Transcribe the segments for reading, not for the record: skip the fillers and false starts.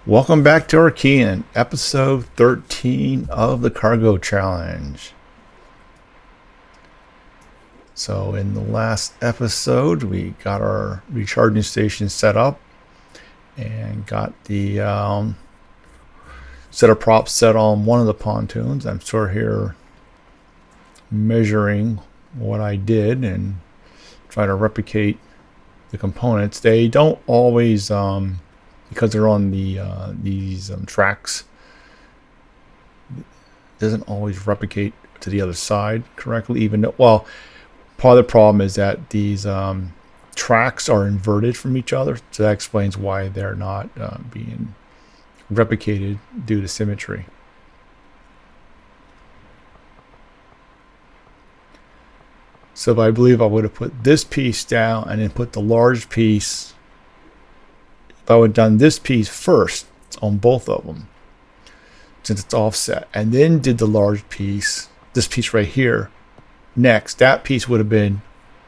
Welcome back to Archean, episode 13 of the Cargo Challenge. So in the last episode, we got our recharging station set up and got the set of props set on one of the pontoons. I'm sort of here measuring what I did and try to replicate the components. They don't always because they're on these tracks, it doesn't always replicate to the other side correctly, even though, well, part of the problem is that these tracks are inverted from each other, so that explains why they're not being replicated due to symmetry. So I believe I would have put this piece down and then put the large piece. If I would have done this piece first on both of them, since it's offset, and then did the large piece, this piece right here, next, that piece should have been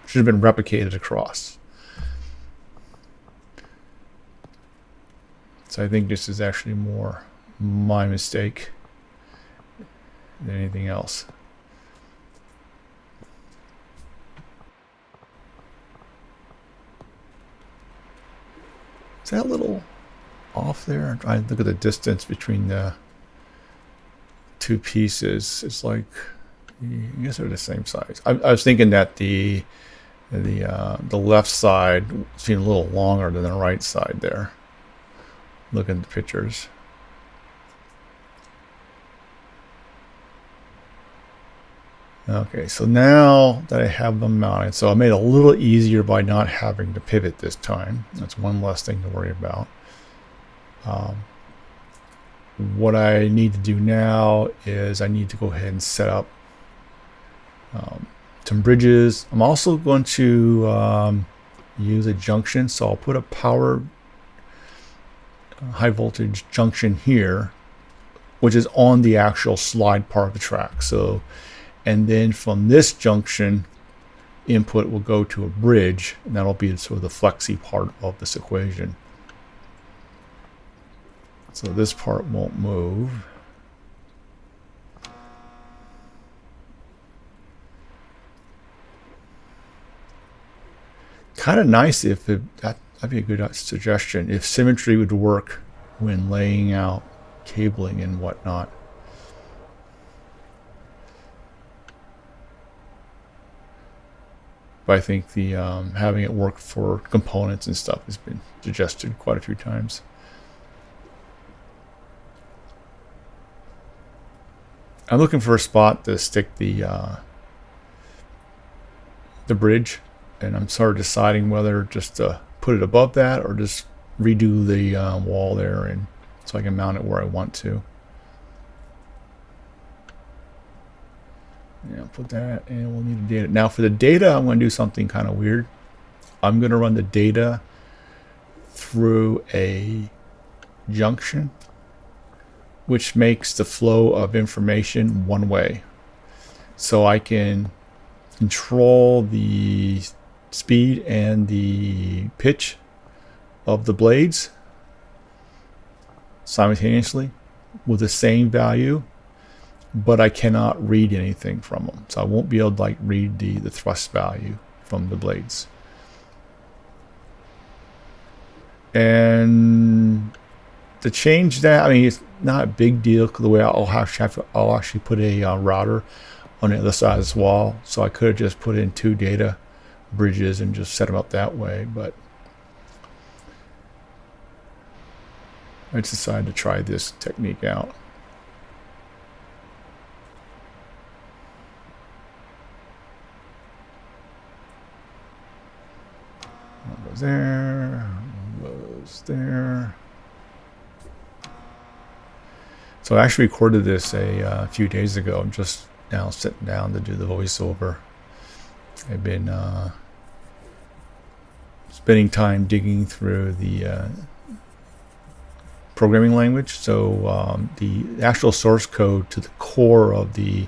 replicated across. So I think this is actually more my mistake than anything else. Is that a little off there? I'm trying to look at the distance between the two pieces. It's like, I guess they're the same size. I was thinking that the left side seemed a little longer than the right side there. Looking at the pictures. Okay, so now that I have them mounted, so I made it a little easier by not having to pivot this time. That's one less thing to worry about. What I need to do now is I need to go ahead and set up some bridges. I'm also going to use a junction, so I'll put a power high voltage junction here, which is on the actual slide part of the track. So, and then from this junction, input will go to a bridge, and that'll be sort of the flexy part of this equation. So this part won't move. Kind of nice if that'd be a good suggestion, if symmetry would work when laying out cabling and whatnot. But I think the having it work for components and stuff has been suggested quite a few times. I'm looking for a spot to stick the bridge, and I'm sort of deciding whether just to put it above that or just redo the wall there, and so I can mount it where I want to. Yeah, put that, and we'll need the data. Now for the data, I'm going to do something kind of weird. I'm going to run the data through a junction, which makes the flow of information one way. So I can control the speed and the pitch of the blades simultaneously with the same value, but I cannot read anything from them. So I won't be able to like read the thrust value from the blades. And to change that, I mean, it's not a big deal, because the way I'll actually put a router on the other side of this wall. So I could have just put in two data bridges and just set them up that way, but I just decided to try this technique out. One goes there, one goes there. So I actually recorded this a few days ago. I'm just now sitting down to do the voiceover. I've been spending time digging through the programming language. So the actual source code to the core of the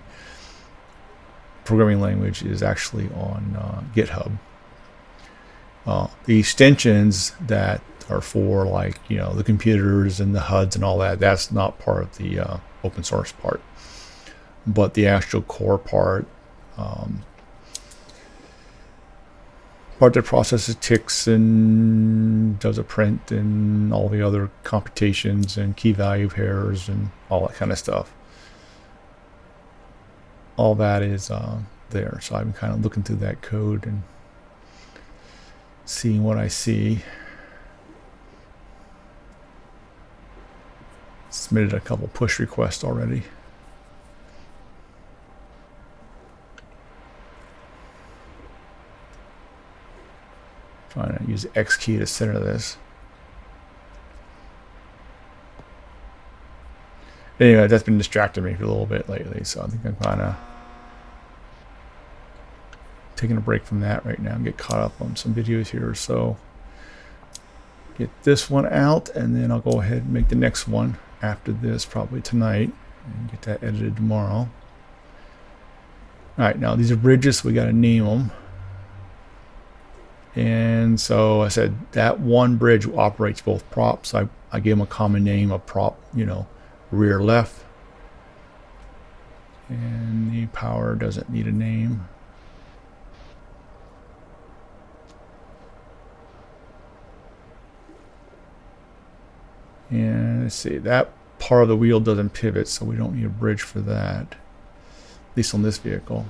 programming language is actually on GitHub. The extensions that are for, like, you know, the computers and the HUDs and all that, that's not part of the open source part. But the actual core part, part that processes ticks and does a print and all the other computations and key value pairs and all that kind of stuff, all that is there. So I'm kind of looking through that code and seeing what I see. Submitted a couple push requests already. Trying to use X key to center this. Anyway, that's been distracting me for a little bit lately, so I think I'm kind of taking a break from that right now and get caught up on some videos here. So get this one out, and then I'll go ahead and make the next one after this, probably tonight, and get that edited tomorrow. Alright, now these are bridges, so we got to name them. And so I said that one bridge operates both props. I gave them a common name, a prop, you know, rear left. And the power doesn't need a name. And let's see, that part of the wheel doesn't pivot, so we don't need a bridge for that, at least on this vehicle.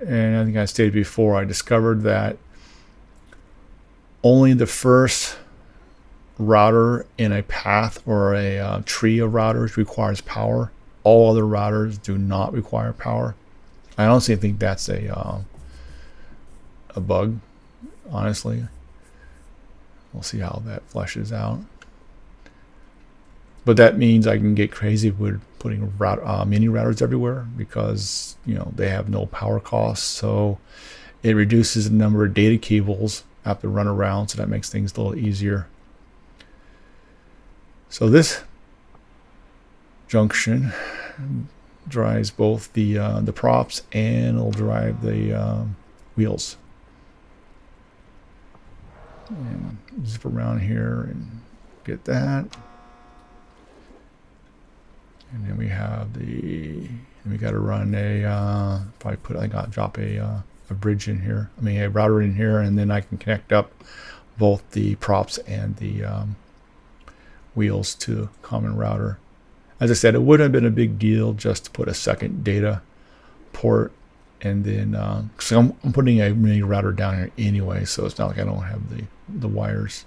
And I think I stated before, I discovered that only the first router in a path or a tree of routers requires power. All other routers do not require power. I honestly think that's a bug, honestly. We'll see how that fleshes out. But that means I can get crazy with putting mini routers everywhere, because, you know, they have no power costs. So it reduces the number of data cables I have to run around, so that makes things a little easier. So this junction drives both the props, and it'll drive the wheels. And zip around here and get that. And then we have we got to run I got to drop a bridge in here. I mean, a router in here, and then I can connect up both the props and the wheels to a common router. As I said, it would have been a big deal just to put a second data port, and then so I'm putting a mini router down here anyway, so it's not like I don't have the wires.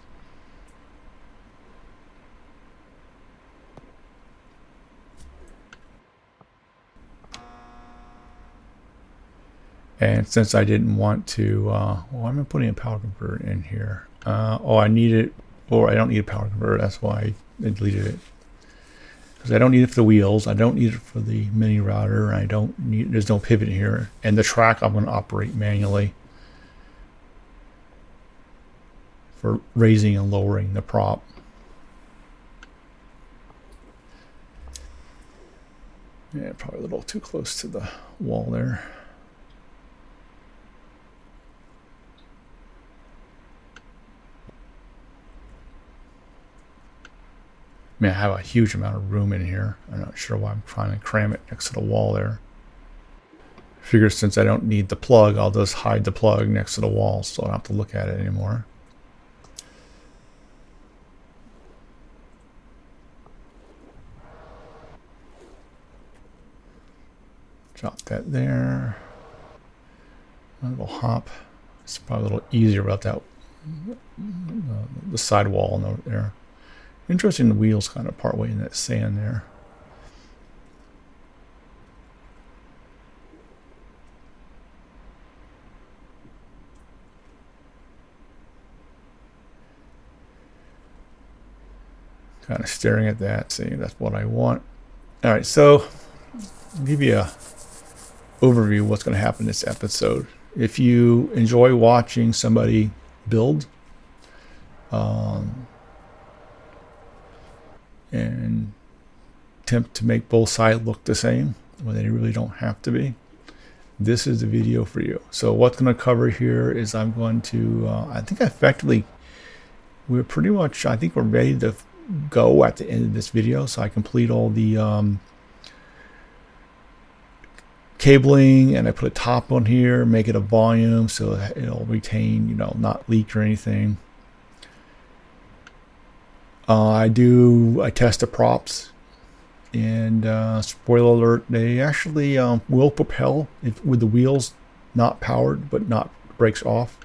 And since I didn't want to, well, I'm putting a power converter in here. Oh, I need it, or I don't need a power converter. That's why I deleted it. Because I don't need it for the wheels. I don't need it for the mini router. I don't need. There's no pivot here. And the track I'm going to operate manually for raising and lowering the prop. Yeah, probably a little too close to the wall there. I mean, I have a huge amount of room in here. I'm not sure why I'm trying to cram it next to the wall there. I figure since I don't need the plug, I'll just hide the plug next to the wall, so I don't have to look at it anymore. Drop that there. A little hop. It's probably a little easier without that the sidewall there. Interesting, the wheels kind of part way in that sand there. Kind of staring at that, saying that's what I want. All right, so I'll give you a overview of what's going to happen in this episode. If you enjoy watching somebody build, and attempt to make both sides look the same when they really don't have to be, this is the video for you. So what's going to cover here is I'm going to, I think effectively, we're pretty much, I think we're ready to go at the end of this video. So I complete all the cabling, and I put a top on here, make it a volume so that it'll retain, you know, not leak or anything. I test the props, and spoiler alert, they actually will propel with the wheels not powered but not brakes off.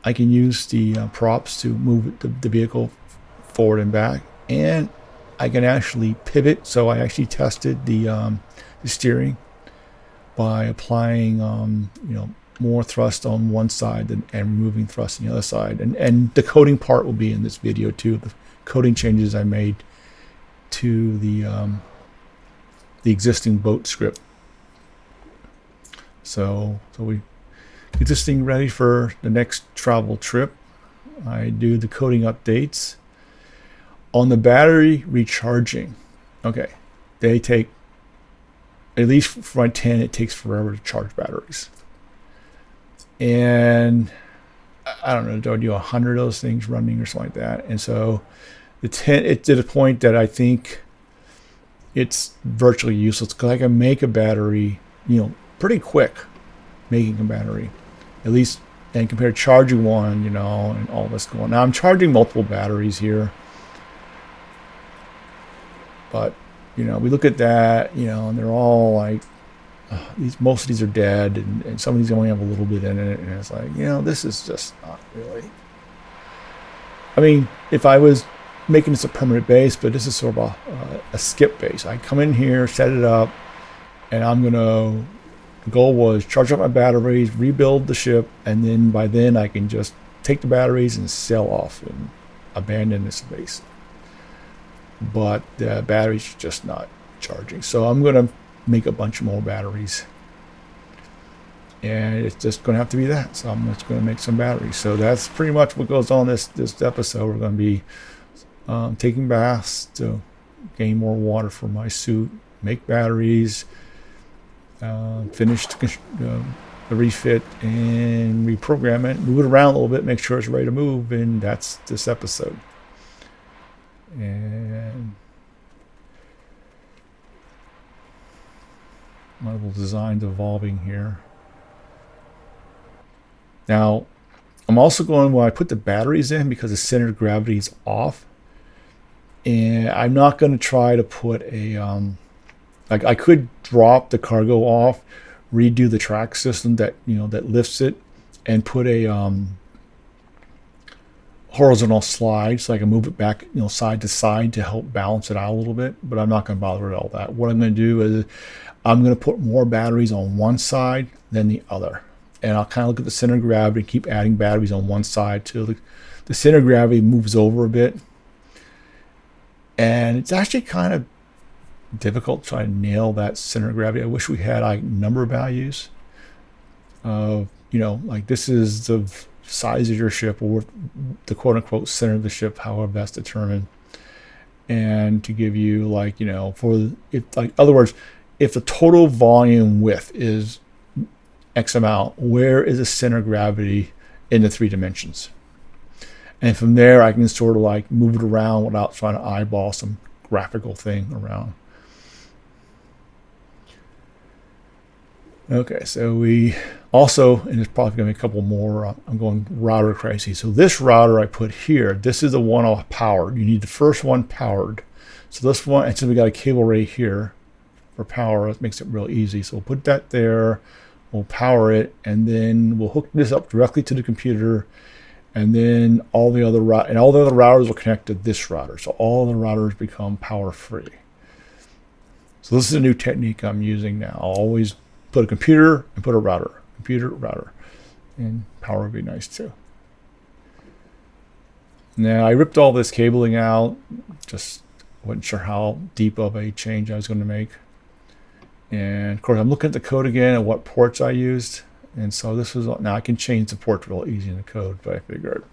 I can use the props to move the vehicle forward and back, and I can actually pivot. So I actually tested the steering by applying you know, more thrust on one side and removing thrust on the other side, and the coding part will be in this video too. The coding changes I made to the existing boat script. So we get this thing ready for the next travel trip. I do the coding updates on the battery recharging. Okay, they take, at least for my 10, it takes forever to charge batteries. And I don't know, do I do 100 of those things running or something like that? And so the 10, it's to the point that I think it's virtually useless, because I can make a battery, you know, pretty quick making a battery, at least, and compared to charging one, you know, and all this going. Now I'm charging multiple batteries here, but you know, we look at that, you know, and they're all like, most of these are dead, and some of these only have a little bit in it, and it's like, you know, this is just not really. I mean, if I was making this a permanent base, but this is sort of a skip base. I come in here, set it up, and the goal was charge up my batteries, rebuild the ship, and then by then I can just take the batteries and sail off and abandon this base. But the batteries are just not charging, so I'm going to make a bunch more batteries, and it's just going to have to be that. So I'm just going to make some batteries. So that's pretty much what goes on this episode. We're going to be taking baths to gain more water for my suit, make batteries, finish the refit, and reprogram it, move it around a little bit, make sure it's ready to move, and that's this episode. And my little design's evolving here. Now, I'm also going, when I put the batteries in, because the center of gravity is off, and I'm not going to try to put a, like I could drop the cargo off, redo the track system that, you know, that lifts it, and put a horizontal slide so I can move it back, you know, side to side to help balance it out a little bit, but I'm not going to bother with all that. What I'm going to do is I'm going to put more batteries on one side than the other, and I'll kind of look at the center of gravity, keep adding batteries on one side till the center of gravity moves over a bit. And it's actually kind of difficult to try to nail that center of gravity. I wish we had like number values of, you know, like this is the size of your ship, or the quote unquote center of the ship, however that's determined, and to give you, like, you know, for, if, like, in other words, if the total volume width is X amount, where is the center of gravity in the 3 dimensions? And from there, I can sort of like move it around without trying to eyeball some graphical thing around. Okay, so we also, and there's probably going to be a couple more, I'm going router crazy. So this router I put here, this is the one I'll power. You need the first one powered. So this one, and so we got a cable right here for power. That makes it real easy. So we'll put that there, we'll power it, and then we'll hook this up directly to the computer. And then all the other routers will connect to this router. So all the routers become power free. So this is a new technique I'm using now. I'll always put a computer and put a router. Computer, router. And power would be nice too. Now I ripped all this cabling out. Just wasn't sure how deep of a change I was going to make. And of course I'm looking at the code again and what ports I used. And so this was, now I can change the port real easy in the code, but I figured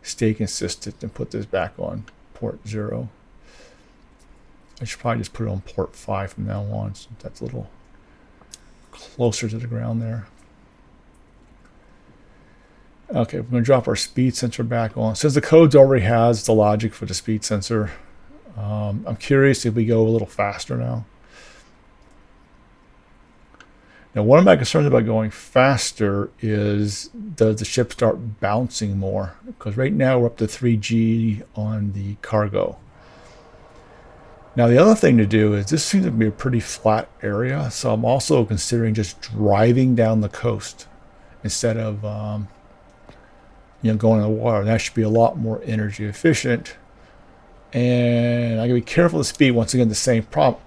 stay consistent and put this back on port 0. I should probably just put it on port 5 from now on, so that's a little closer to the ground there. Okay, we're going to drop our speed sensor back on. Since the code already has the logic for the speed sensor, I'm curious if we go a little faster now. Now, one of my concerns about going faster is, does the ship start bouncing more? Because right now we're up to 3G on the cargo. Now, the other thing to do is, this seems to be a pretty flat area, so I'm also considering just driving down the coast instead of going in the water. That should be a lot more energy efficient. And I gotta be careful of the speed. Once again, the same problem.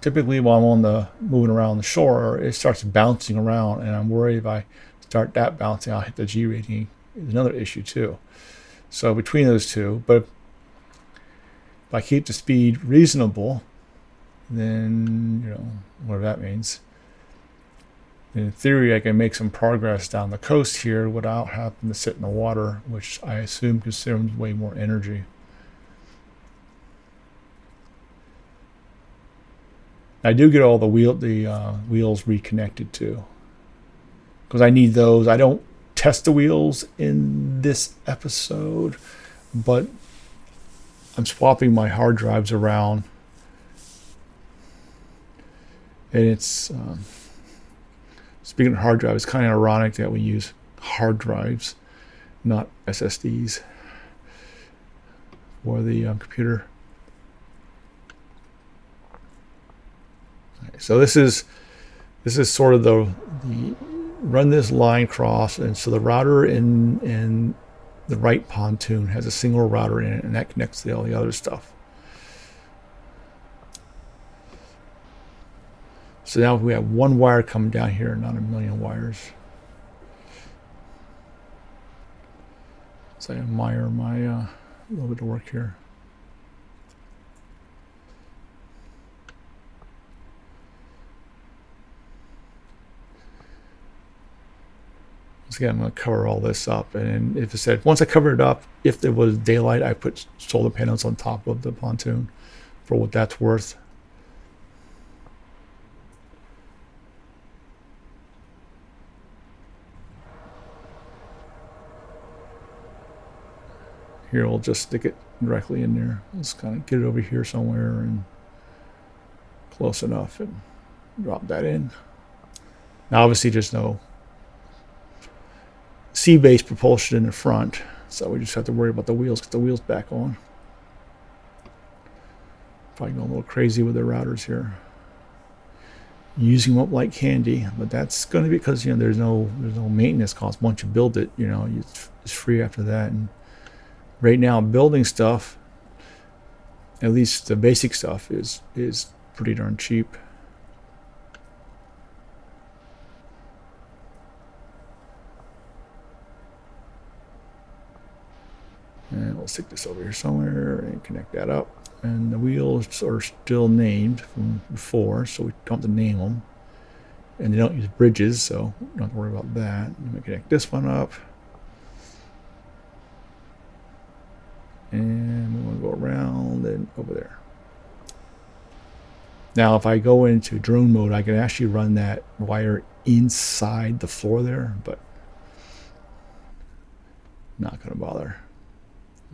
Typically while I'm moving around the shore, it starts bouncing around, and I'm worried if I start that bouncing, I'll hit the G rating. Is another issue too. So between those two, but if I keep the speed reasonable, then whatever that means. In theory, I can make some progress down the coast here without having to sit in the water, which I assume consumes way more energy. I do get all the wheels reconnected too, because I need those. I don't test the wheels in this episode, but I'm swapping my hard drives around, and it's speaking of hard drives, it's kind of ironic that we use hard drives, not SSDs, for the computer. So this is sort of the run this line across, and so the router in the right pontoon has a single router in it, and that connects to all the other stuff. So now we have one wire coming down here, not a million wires. So I admire my little bit of work here. Again, I'm going to cover all this up, and if it said once I cover it up, if there was daylight, I put solar panels on top of the pontoon for what that's worth. Here we'll just stick it directly in there. Let's kind of get it over here somewhere and close enough and drop that in. Now obviously there's no sea-based propulsion in the front, so we just have to worry about the wheels, get the wheels back on. Probably going a little crazy with the routers here, using them up like candy, but that's going to be because there's no maintenance cost once you build it. It's free after that. And right now, building stuff, at least the basic stuff, is pretty darn cheap. And we'll stick this over here somewhere and connect that up. And the wheels are still named from before, so we don't have to name them. And they don't use bridges, so we don't have to worry about that. Let me connect this one up. And we want to go around and over there. Now, if I go into drone mode, I can actually run that wire inside the floor there, but not going to bother.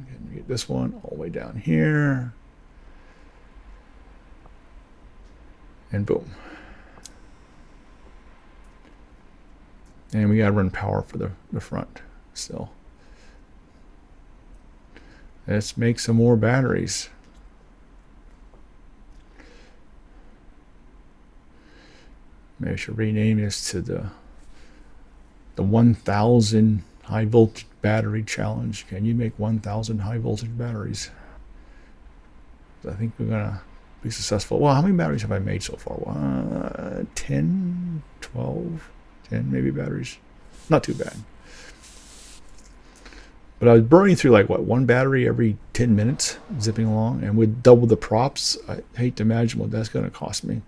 Again, get this one all the way down here. And boom. And we got to run power for the front still. Let's make some more batteries. Maybe I should rename this to the 1000 high voltage battery challenge. Can you make 1000 high voltage batteries? I think we're gonna be successful. Well, how many batteries have I made so far? 10, 12, 10 maybe batteries. Not too bad. But I was burning through one battery every 10 minutes, zipping along, and with double the props, I hate to imagine what that's going to cost me.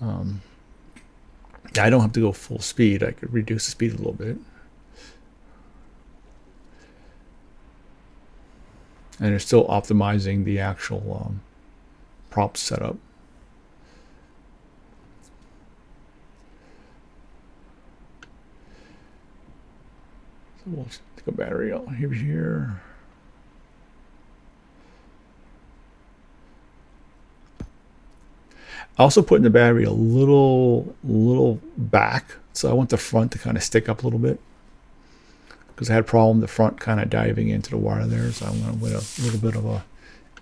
I don't have to go full speed. I could reduce the speed a little bit. And it's still optimizing the actual prop setup. So we'll take a battery out here. I also put in the battery a little back, so I want the front to kind of stick up a little bit, because I had a problem the front kind of diving into the wire there. So I'm going to put a little bit of a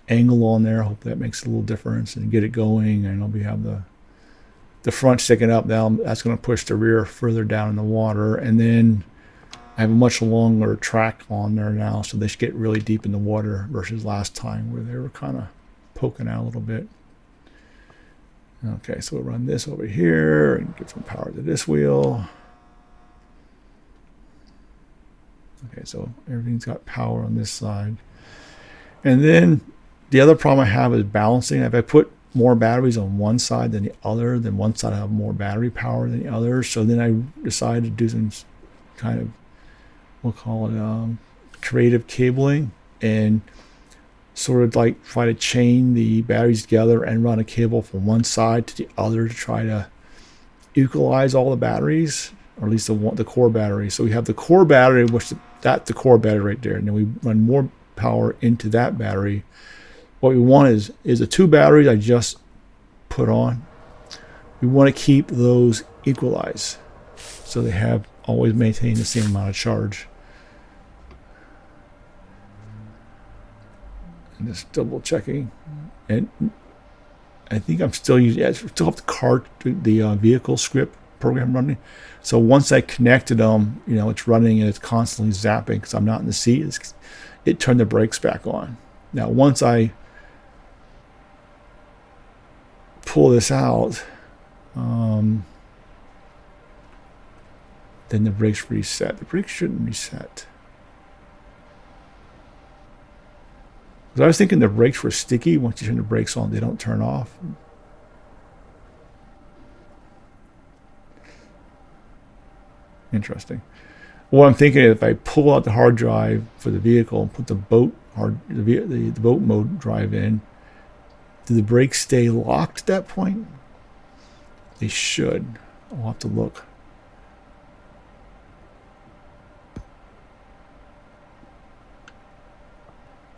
angle on there. Hope that makes a little difference and get it going. And we have the front sticking up now. That's going to push the rear further down in the water, and then I have a much longer track on there now, so they should get really deep in the water versus last time where they were kind of poking out a little bit. Okay, so we'll run this over here and give some power to this wheel. Okay, so everything's got power on this side. And then the other problem I have is balancing. If I put more batteries on one side than the other, then one side I have more battery power than the other. So then I decided to do some kind of, we'll call it creative cabling, and sort of like try to chain the batteries together and run a cable from one side to the other to try to equalize all the batteries, or at least the core battery. So we have the core battery, which that's the core battery right there, and then we run more power into that battery. What we want is the two batteries I just put on. We want to keep those equalized so they have always maintain the same amount of charge. And just double checking, and I think I'm still using. I still have the vehicle script program running. So once I connected them, it's running and it's constantly zapping because I'm not in the seat. It turned the brakes back on. Now once I pull this out, then the brakes reset. The brakes shouldn't reset. Because I was thinking the brakes were sticky. Once you turn the brakes on, they don't turn off. Interesting. What I'm thinking is if I pull out the hard drive for the vehicle and put the boat mode drive in, do the brakes stay locked at that point? They should. I'll have to look.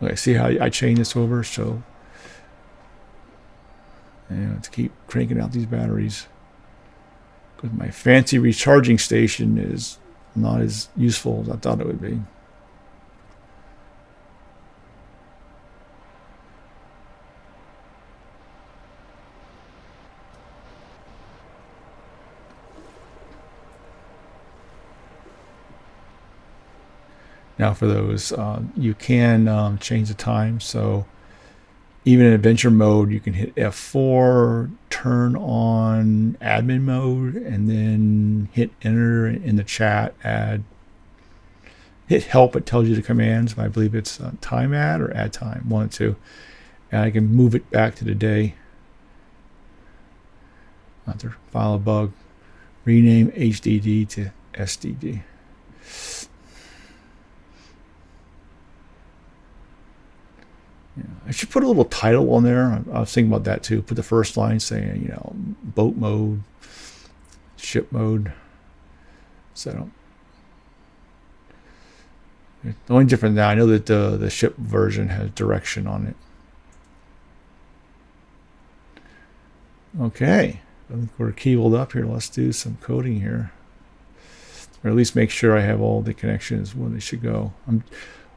Okay, see how I chain this over? So, to keep cranking out these batteries, because my fancy recharging station is not as useful as I thought it would be. Now for those, you can change the time. So even in adventure mode, you can hit F4, turn on admin mode, and then hit enter in the chat, hit help, it tells you the commands. I believe it's time add or add time, one or two. And I can move it back to the day. After file a bug, rename HDD to SDD. Yeah, I should put a little title on there. I was thinking about that too. Put the first line saying, boat mode, ship mode, setup. The only difference now, I know that the ship version has direction on it. Okay, I think we're cabled up here. Let's do some coding here, or at least make sure I have all the connections where they should go.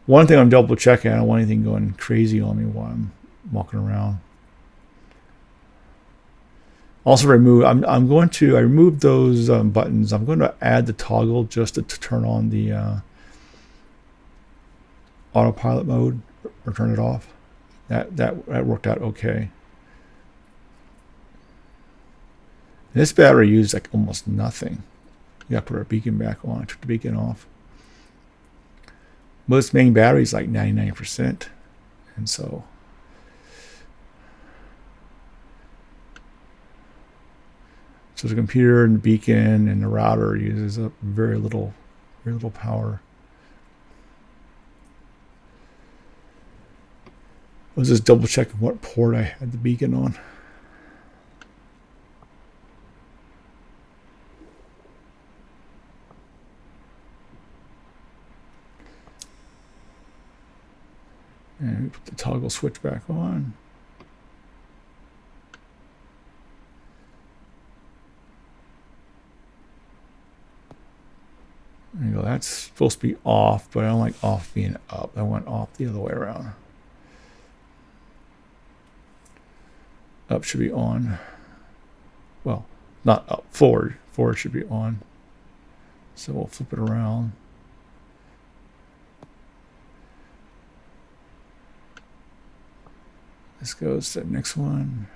One thing I'm double checking, I don't want anything going crazy on me while I'm walking around. Also I removed those buttons. I'm going to add the toggle just to turn on the autopilot mode or turn it off. That worked out okay. This battery used like almost nothing. You got to put our beacon back on. I took the beacon off. Most main batteries like 99%, and so the computer and the beacon and the router uses up very little power. was just double checking what port I had the beacon on. And we put the toggle switch back on. There you go. That's supposed to be off, but I don't like off being up. I want off the other way around. Up should be on. Well, not up, forward. Forward should be on. So we'll flip it around. This goes to the next one.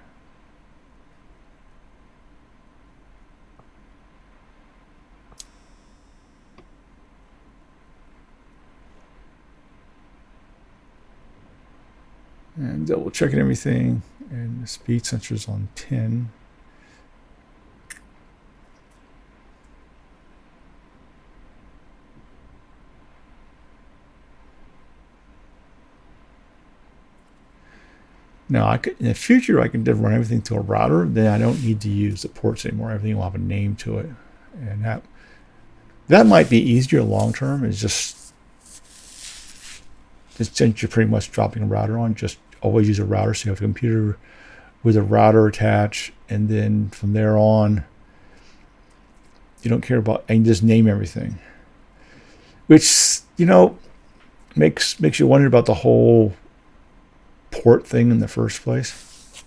And double checking everything. And the speed sensor is on 10. Now, in the future, I can run everything to a router. Then I don't need to use the ports anymore. Everything will have a name to it, and that might be easier long term. Is just since you're pretty much dropping a router on, just always use a router. So you have a computer with a router attached, and then from there on, you don't care about, and just name everything, which makes you wonder about the whole port thing in the first place.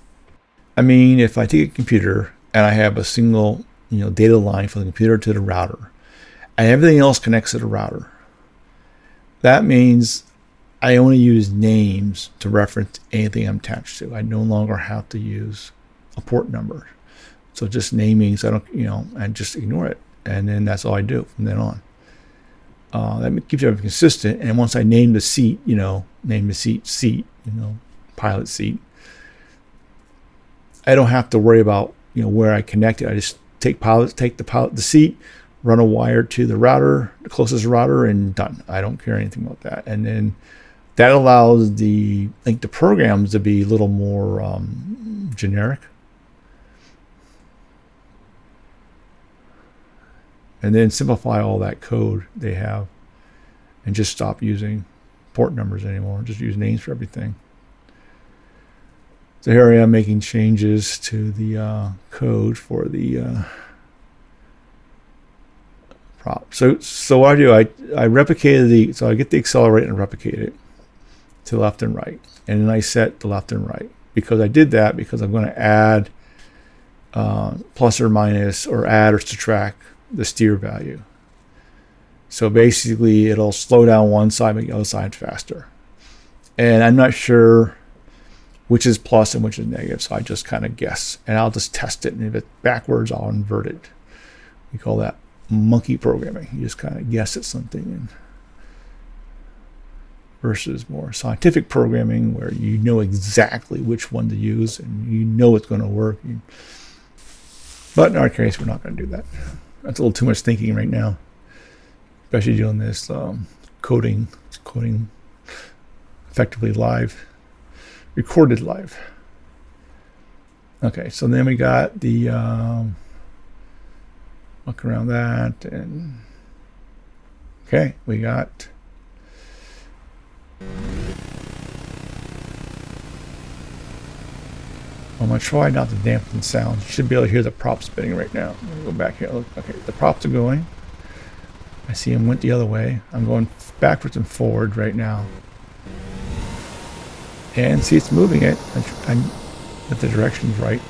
I mean, if I take a computer and I have a single data line from the computer to the router, and everything else connects to the router, that means I only use names to reference anything I'm attached to. I no longer have to use a port number. So just naming, so I don't, and just ignore it. And then that's all I do from then on. That keeps everything consistent. And once I name the seat, name the seat, pilot seat, I don't have to worry about, where I connect it. I just take the seat, run a wire to the router, the closest router, and done. I don't care anything about that. And then that allows the programs to be a little more generic. And then simplify all that code they have and just stop using port numbers anymore. Just use names for everything. So here I am making changes to the code for the prop. So what I do, I replicated so I get the accelerator and replicate it to left and right. And then I set the left and right. Because I did that because I'm going to add plus or minus, or add or subtract the steer value. So basically it'll slow down one side, make the other side faster. And I'm not sure which is plus and which is negative, so I just kind of guess. And I'll just test it, and if it's backwards, I'll invert it. We call that monkey programming. You just kind of guess at something, versus more scientific programming where you know exactly which one to use and it's going to work. But in our case, we're not going to do that. That's a little too much thinking right now, especially doing this coding effectively live, recorded live. Okay, so then we got the look around that, and okay, we got I'm going to try not to dampen sound. You should be able to hear the prop spinning right now. I'm going to go back here. Look, okay, the props are going. I see them went the other way. I'm going backwards and forward right now. And see, it's moving it. If the direction's right.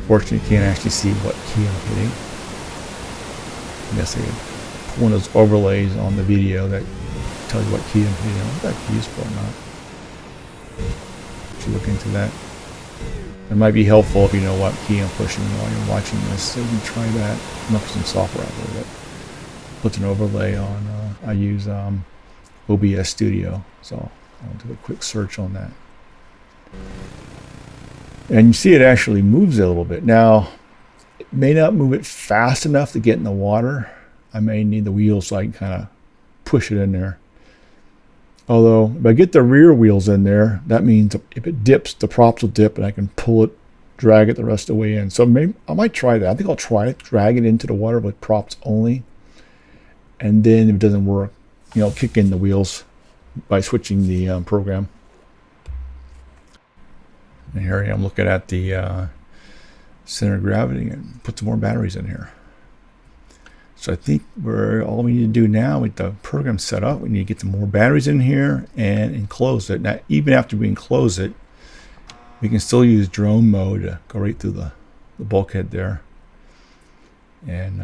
Fortunately, you can't actually see what key I'm hitting. I guess I could put one of those overlays on the video that tells you what key I'm hitting. I don't know if that's useful or not. Should look into that. It might be helpful if you know what key I'm pushing while you're watching this. So you can try that. I'm up some software out there that puts an overlay on. I use OBS Studio, so I'll do a quick search on that. And you see it actually moves it a little bit. Now, it may not move it fast enough to get in the water. I may need the wheels so I can kind of push it in there. Although if I get the rear wheels in there, that means if it dips, the props will dip and I can pull it, drag it the rest of the way in. So maybe I might try that. I think I'll try it, drag it into the water with props only. And then if it doesn't work, you know, kick in the wheels by switching the program. And here I am looking at the center of gravity and put some more batteries in here. So I think all we need to do now with the program set up, we need to get some more batteries in here and enclose it. Now, even after we enclose it, we can still use drone mode to go right through the bulkhead there. And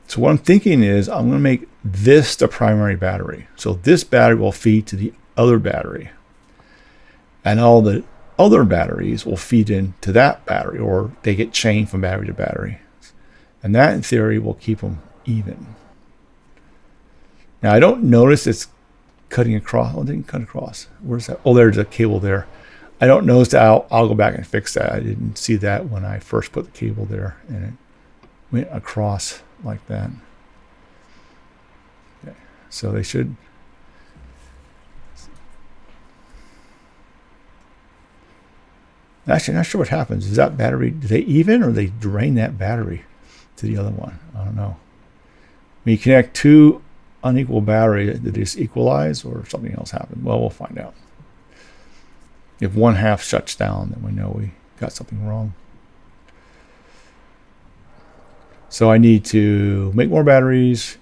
so what I'm thinking is I'm going to make this the primary battery. So this battery will feed to the other battery. And all the other batteries will feed into that battery, or they get chained from battery to battery. And that, in theory, will keep them even. Now, I don't notice it's cutting across. Oh, it didn't cut across. Where's that? Oh, there's a cable there. I don't notice that. I'll go back and fix that. I didn't see that when I first put the cable there, and it went across like that. Okay. So they should. Actually, not sure what happens. Is that battery, do they even, or they drain that battery to the other one? I don't know. When you connect two unequal batteries, did they just equalize or something else happen? Well, we'll find out. If one half shuts down, then we know we got something wrong. So I need to make more batteries,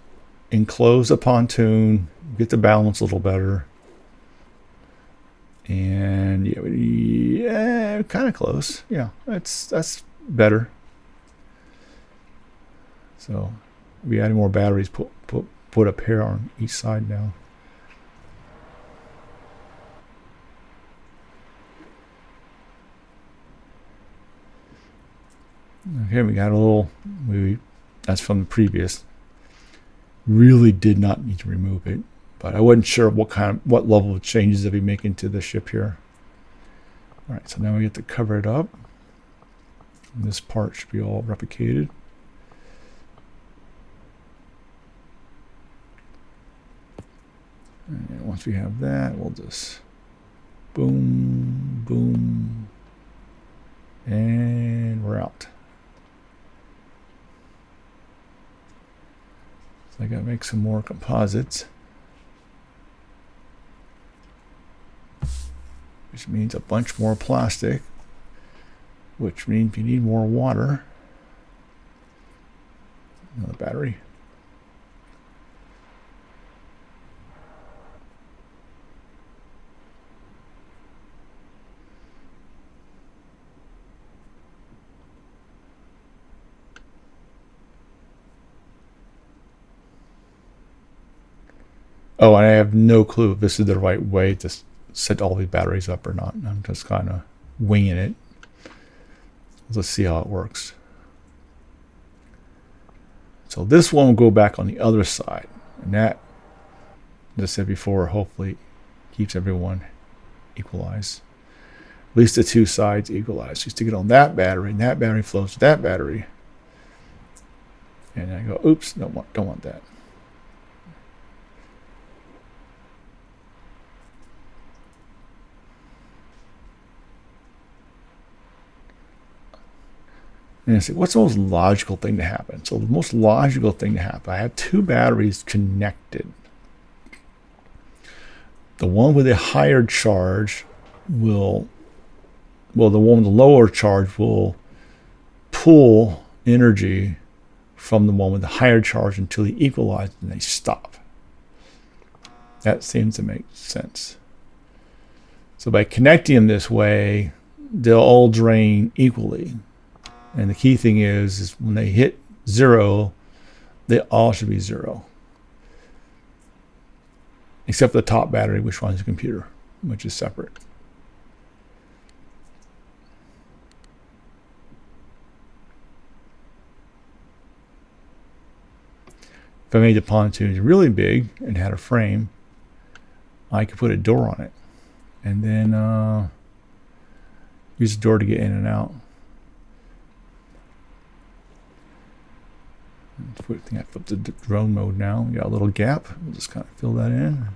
enclose the pontoon, get the balance a little better. And yeah, kind of close. Yeah, that's better. So we added more batteries put a pair on each side now. Okay, we got a little. That's from the previous. Really did not need to remove it. But I wasn't sure what level of changes that we make into the ship here. All right, so now we get to cover it up. And this part should be all replicated. And once we have that, we'll just boom, boom, and we're out. So I gotta make some more composites. Which means a bunch more plastic, which means you need more water. Another battery. Oh, and I have no clue if this is the right way to set all these batteries up or not. I'm just kind of winging it. Let's see how it works. So this one will go back on the other side, and that, as I said before, hopefully keeps everyone equalized. At least the two sides equalized. You stick it on that battery, and that battery flows to that battery. And I go, oops, don't want that. And I say, what's the most logical thing to happen? So the most logical thing to happen, I have two batteries connected. The one with a higher charge the one with the lower charge will pull energy from the one with the higher charge until they equalize and they stop. That seems to make sense. So by connecting them this way, they'll all drain equally. And the key thing is when they hit zero, they all should be zero. Except for the top battery, which runs the computer, which is separate. If I made the pontoon really big and had a frame, I could put a door on it. And then use the door to get in and out. I think I flipped the drone mode now. We got a little gap. We'll just kind of fill that in.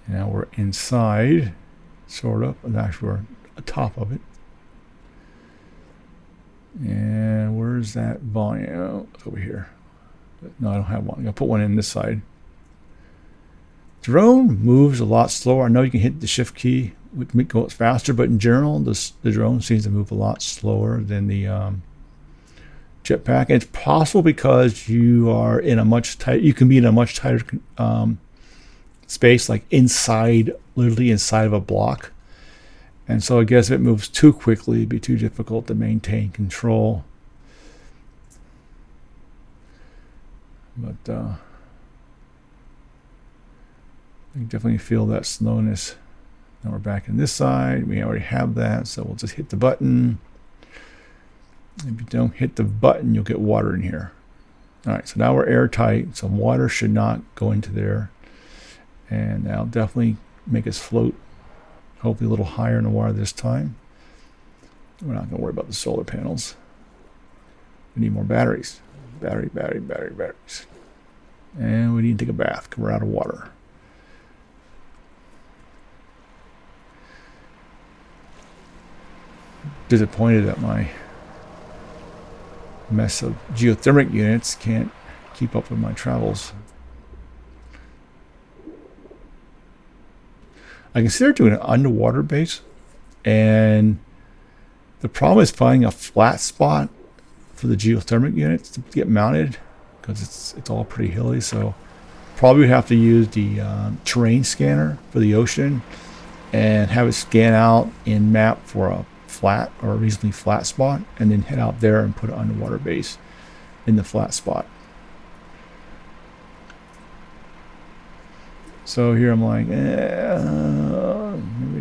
Now we're inside, sort of, and actually we're atop of it. And where's that volume? Oh, it's over here. No, I don't have one. I'm gonna put one in this side. Drone moves a lot slower. I know you can hit the shift key, which make go faster, but in general, the drone seems to move a lot slower than the jetpack. And it's possible because you are in a much tight. You can be in a much tighter space, like inside, literally inside of a block. And so I guess if it moves too quickly, it'd be too difficult to maintain control. But I can definitely feel that slowness. Now we're back in this side. We already have that, so we'll just hit the button. If you don't hit the button, you'll get water in here. All right, so now we're airtight, so water should not go into there. And that'll definitely make us float, hopefully a little higher in the water this time. We're not going to worry about the solar panels. We need more batteries. Batteries. And we need to take a bath because we're out of water. Disappointed that my mess of geothermic units can't keep up with my travels. I considered doing an underwater base, and the problem is finding a flat spot for the geothermic units to get mounted because it's all pretty hilly. So probably would have to use the terrain scanner for the ocean and have it scan out and map for a flat or a reasonably flat spot, and then head out there and put an underwater base in the flat spot. So here I'm like, maybe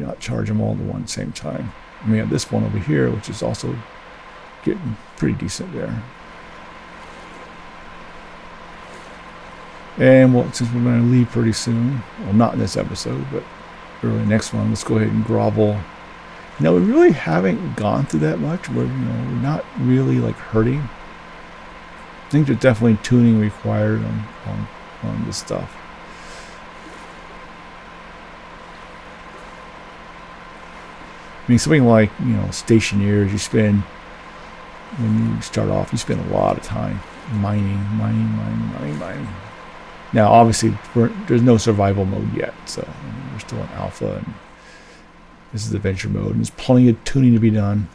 not charge them all at one same time. And we have this one over here, which is also getting pretty decent there. And well, since we're going to leave pretty soon, well, not in this episode, but early next one, let's go ahead and grovel. Now we really haven't gone through that much. We're not really like hurting. I think there's definitely tuning required on this stuff. I mean, something like, stationaries, when you start off, you spend a lot of time mining. Now, obviously, there's no survival mode yet, so we're still in alpha, and this is adventure mode, and there's plenty of tuning to be done.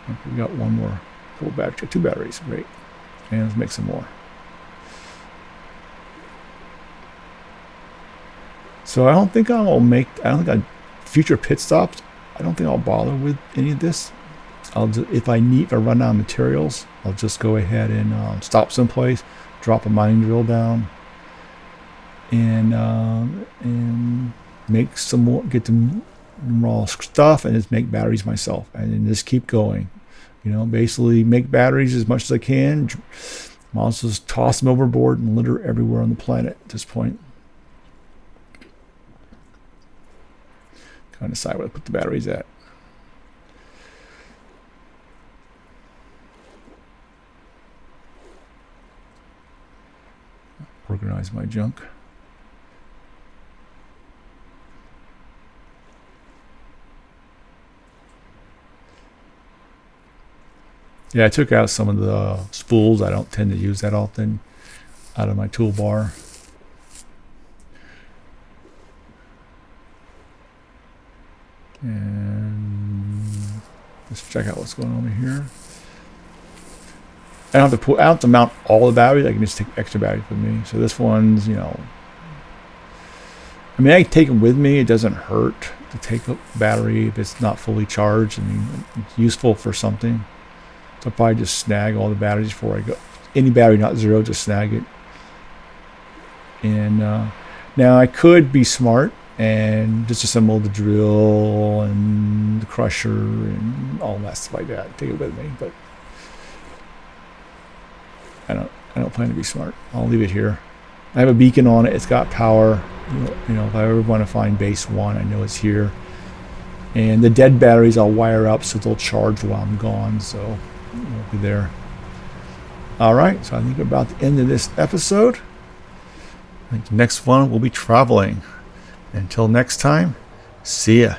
Okay, we got one more, couple batteries, 2 batteries, great, and let's make some more. So I don't think future pit stops, I don't think I'll bother with any of this. If I run out of materials, I'll just go ahead and stop someplace, drop a mining drill down, and make some more, get the raw stuff, and just make batteries myself, and then just keep going. Basically make batteries as much as I can. I'll just toss them overboard and litter everywhere on the planet at this point. Kind of decide where to put the batteries at. Organize my junk. Yeah, I took out some of the spools I don't tend to use that often out of my toolbar. And let's check out what's going on over here. I don't have to mount all the batteries. I can just take extra batteries with me. So this one's, I mean, I can take them with me. It doesn't hurt to take a battery if it's not fully charged. I mean, it's useful for something. So I'll probably just snag all the batteries before I go. Any battery not zero, just snag it. And now I could be smart and just assemble the drill and the crusher and all that stuff like that. Take it with me, but I don't plan to be smart. I'll leave it here. I have a beacon on it. It's got power. If I ever want to find base 1, I know it's here. And the dead batteries I'll wire up so they'll charge while I'm gone, so we'll be there. Alright, so I think about the end of this episode. I think the next one will be traveling. Until next time, see ya.